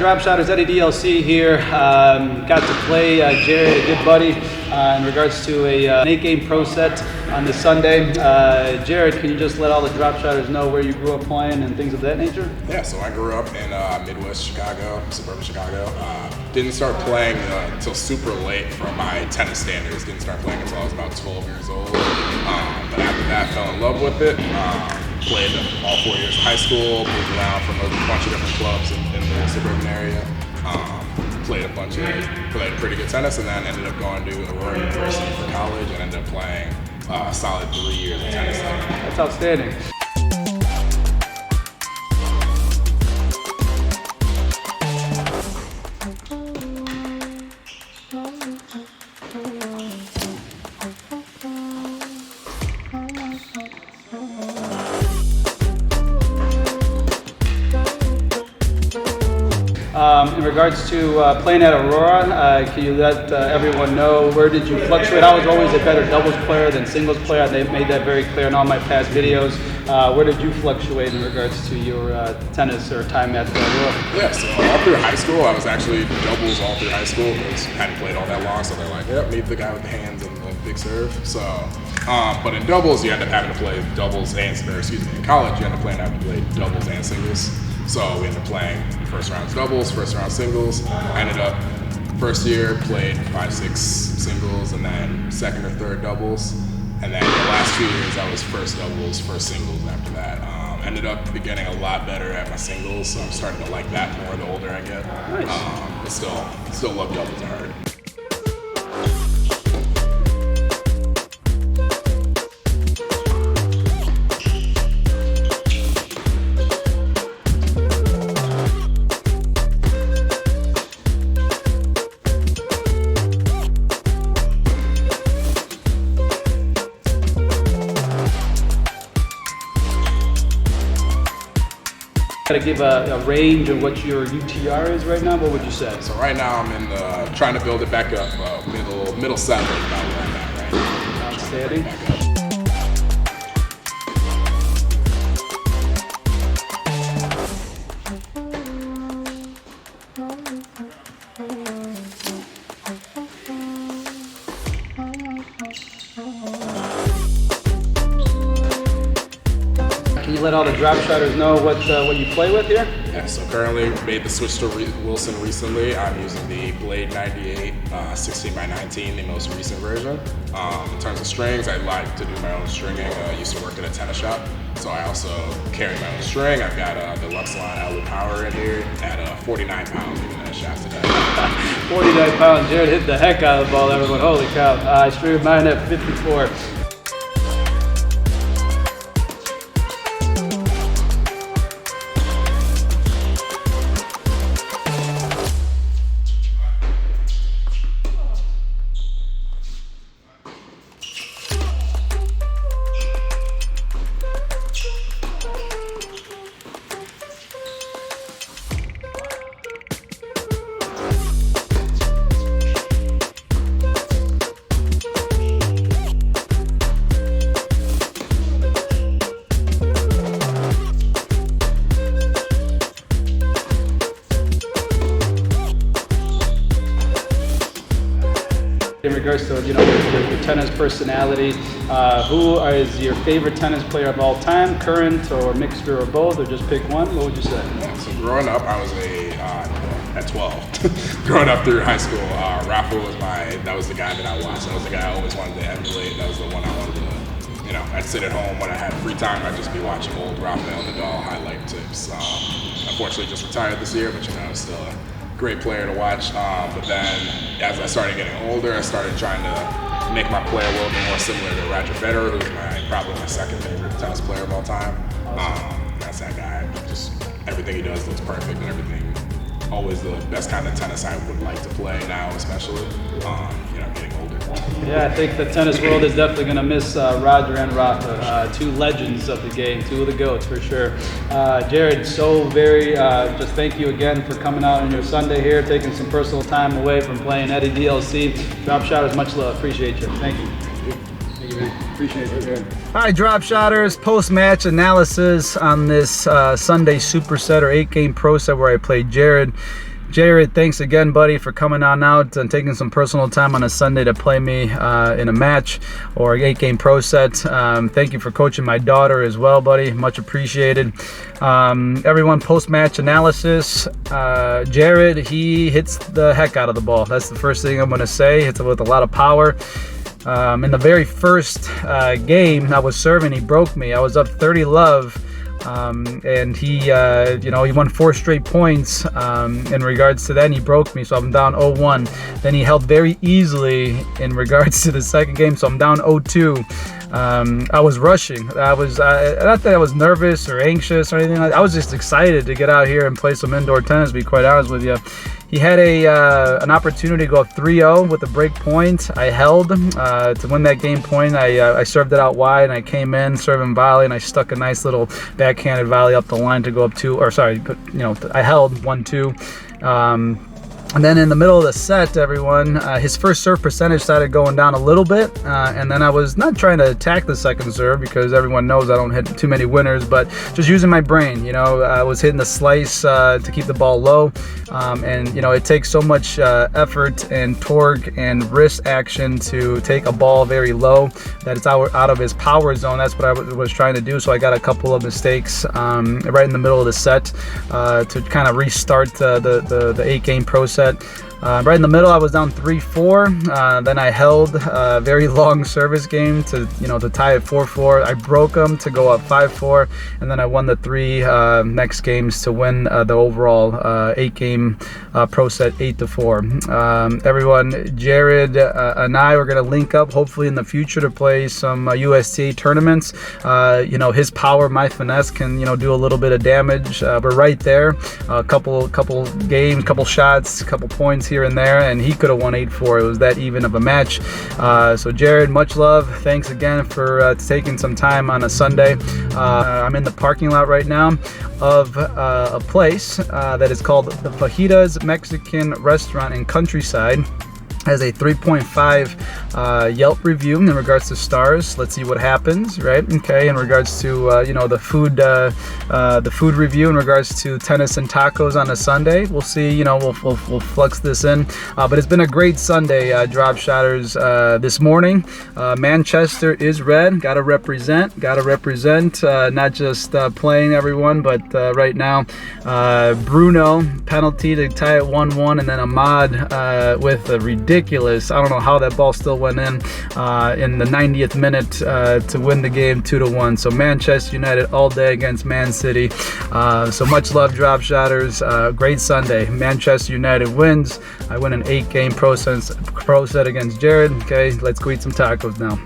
DropShotz DLC here. Got to play Jared, a good buddy, in regards to an 8-game pro set on this Sunday. Jared, can you just let all the DropShotters know where you grew up playing and things of that nature? Yeah, so I grew up in Midwest Chicago, suburban Chicago. Didn't start playing until super late from my tennis standards. Didn't start playing until I was about 12 years old. But after that, fell in love with it. Played all 4 years of high school, moved around from a bunch of different clubs in the suburban area. Played pretty good tennis, and then ended up going to Aurora University for college and ended up playing a solid 3 years of tennis there. That's outstanding. In regards to playing at Aurora, can you let everyone know where did you fluctuate? I was always a better doubles player than singles player. They made that very clear in all my past videos. Where did you fluctuate in regards to your tennis or time at Aurora? Yeah, so all through high school, I was actually doubles all through high school because I hadn't played all that long, so they're like, yep, need the guy with the hands and the big serve. So, but in doubles, you end up having to play doubles and, in college, you end up having to play doubles and singles. So we ended up playing first round doubles, first round singles. I ended up first year played 5-6 singles, and then second or third doubles. And then the last 2 years I was first doubles, first singles after that. Ended up getting a lot better at my singles, so I'm starting to like that more the older I get. Nice. But still love doubles hard. Got to give a range of what your UTR is right now. What would you say? So right now I'm in trying to build it back up. Middle 7 is about where I'm at right now. Outstanding. Can you let all the DropShotters know what you play with here? Yeah, so currently made the switch to Wilson recently. I'm using the Blade 98 16x19, the most recent version. In terms of strings, I like to do my own stringing. I used to work at a tennis shop, so I also carry my own string. I've got the Luxilon Outlet Power in here at 49 pounds, even at shaft today. 49 pounds, Jared hit the heck out of the ball, everyone. Holy cow. I string mine at 54. In regards to your tennis personality, who is your favorite tennis player of all time, current or mixture of both, or just pick one? What would you say? Yeah, so growing up, I was at 12. Growing up through high school, Rafa was that was the guy that I watched. That was the guy I always wanted to emulate. That was the one I wanted to, I'd sit at home when I had free time. I'd just be watching old Rafael Nadal highlight tips. Unfortunately, just retired this year, but still a great player to watch. But then as I started getting older, I started trying to make my play a little bit more similar to Roger Federer, who's probably my second favorite tennis player of all time. That's that guy. Just everything he does looks perfect, and everything always the best kind of tennis I would like to play now, especially getting older. Yeah, I think the tennis world is definitely going to miss Roger and Rafa, two legends of the game, two of the GOATs for sure. Jared, just thank you again for coming out on your Sunday here, taking some personal time away from playing Eddie DLC. DropShotz, much love. Appreciate you. Thank you. Thank you, man. Appreciate it, Jared. Hi, DropShotters. Post-match analysis on this Sunday superset or 8-game pro set where I played Jared. Jared, thanks again, buddy, for coming on out and taking some personal time on a Sunday to play me in a match or an 8-game pro set. Thank you for coaching my daughter as well, buddy. Much appreciated. Everyone, post-match analysis. Jared, he hits the heck out of the ball. That's the first thing I'm going to say. Hits it with a lot of power. In the very first game I was serving, he broke me. I was up 30-love. And he won 4 straight points in regards to that, and he broke me, so I'm down 0-1. Then he held very easily in regards to the second game, so I'm down 0-2. I was rushing. I was not that I was nervous or anxious or anything. I was just excited to get out here and play some indoor tennis, to be quite honest with you. He had an opportunity to go up 3-0 with a break point. I held to win that game point. I served it out wide, and I came in serving volley, and I stuck a nice little backhanded volley up the line to go up 2. Or sorry, I held 1-2. And then in the middle of the set, everyone, his first serve percentage started going down a little bit. And then I was not trying to attack the second serve because everyone knows I don't hit too many winners, but just using my brain. I was hitting the slice to keep the ball low. And it takes so much effort and torque and wrist action to take a ball very low that it's out of his power zone. That's what I was trying to do. So I got a couple of mistakes right in the middle of the set to kind of restart the 8-game pro set. Right in the middle, I was down 3-4. Then I held a very long service game to tie at 4-4. I broke them to go up 5-4, and then I won the 3 next games to win the overall 8-game pro set 8-4. Everyone, Jared and I were going to link up hopefully in the future to play some USTA tournaments. His power, my finesse can do a little bit of damage. We're right there. A couple games, couple shots, couple points here and there, and he could have won 8-4. It was that even of a match. So Jared, much love. Thanks again for taking some time on a Sunday. I'm in the parking lot right now of a place that is called the Fajitas Mexican Restaurant in Countryside. Has a 3.5 Yelp review in regards to stars. Let's see what happens, right? Okay, in regards to the food review in regards to tennis and tacos on a Sunday. We'll see. We'll flux this in. But it's been a great Sunday, DropShotters. This morning, Manchester is red. Gotta represent. Not just playing everyone, but right now, Bruno penalty to tie it 1-1, and then Ahmad with a ridiculous. I don't know how that ball still went in the 90th minute to win the game 2-1. So Manchester United all day against Man City. So much love, DropShotters. Great Sunday. Manchester United wins. I win an 8-game pro set against Jared. Okay, let's go eat some tacos now.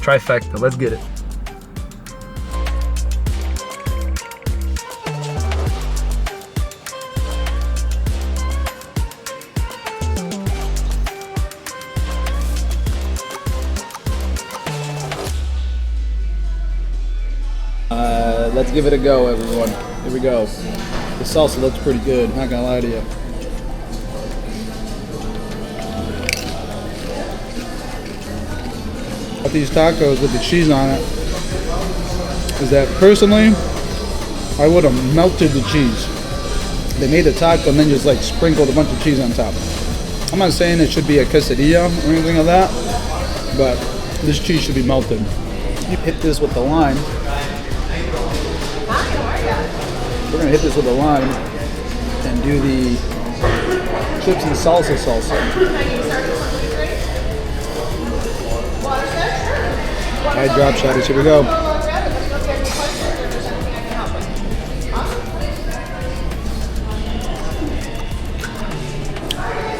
Trifecta. Let's get it. Let's give it a go, everyone. Here we go. The salsa looks pretty good, not gonna lie to you. Got these tacos with the cheese on it. Is that personally, I would have melted the cheese. They made the taco and then just like sprinkled a bunch of cheese on top. I'm not saying it should be a quesadilla or anything like that, but this cheese should be melted. You hit this with the lime. We're gonna hit this with a lime and do the chips and salsa. All right, DropShotters, here we go.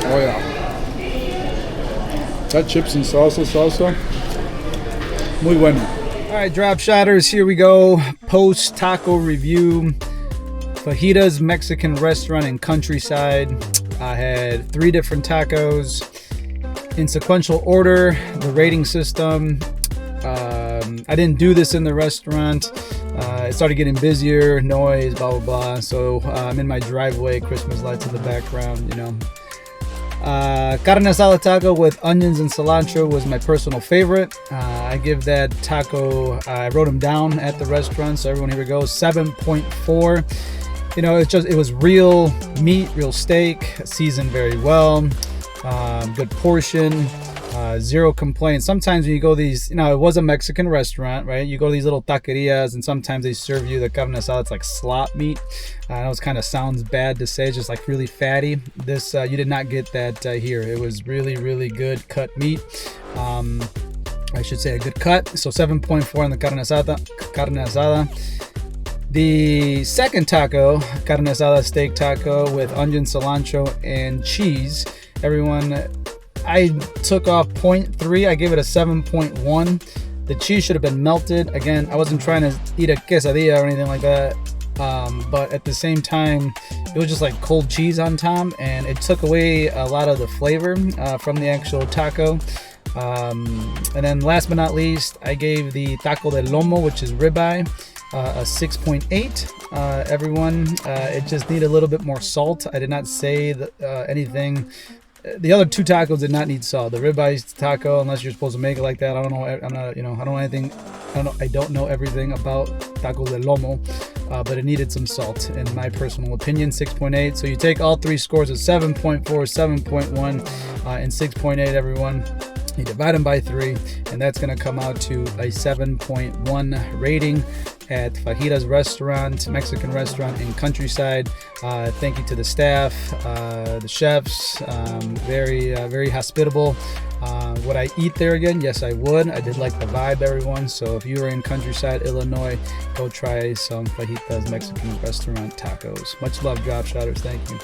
Oh yeah. That chips and salsa. Muy bueno. All right, DropShotters, here we go. Post taco review. Fajitas Mexican Restaurant in Countryside. I had 3 different tacos in sequential order. The rating system. I didn't do this in the restaurant. It started getting busier, noise, blah blah blah. So I'm in my driveway, Christmas lights in the background, Carne asada taco with onions and cilantro was my personal favorite. I give that taco, I wrote them down at the restaurant, so everyone, here we go, 7.4. you know, it was real meat, real steak, seasoned very well, good portion. Zero complaints. Sometimes when you go these, you know, it was a Mexican restaurant, right? You go to these little taquerias and sometimes they serve you the carne asada. It's like slop meat. I know it kind of sounds bad to say, it's just like really fatty. This, you did not get that here. It was really, really good cut meat. I should say a good cut. So 7.4 on the carne asada. The second taco, carne asada steak taco with onion, cilantro, and cheese. Everyone, I took off 0.3. I gave it a 7.1. The cheese should have been melted. Again, I wasn't trying to eat a quesadilla or anything like that. But at the same time, it was just like cold cheese on top, and it took away a lot of the flavor from the actual taco. And then last but not least, I gave the taco de lomo, which is ribeye, a 6.8. Everyone, it just needed a little bit more salt. I did not say anything. The other two tacos did not need salt. The ribeye taco, unless you're supposed to make it like that, I don't know. I'm not, you know, I don't know anything. I don't know everything about taco de lomo, but it needed some salt, in my personal opinion. 6.8. So you take all three scores of 7.4, 7.1, and 6.8. Everyone, you divide them by 3, and that's going to come out to a 7.1 rating at Fajitas restaurant, Mexican restaurant in Countryside. Thank you to the staff, the chefs, very hospitable. Would I eat there again? Yes, I would. I did like the vibe, everyone. So if you were in Countryside, Illinois, go try some Fajitas Mexican restaurant tacos. Much love, DropShotters. Thank you.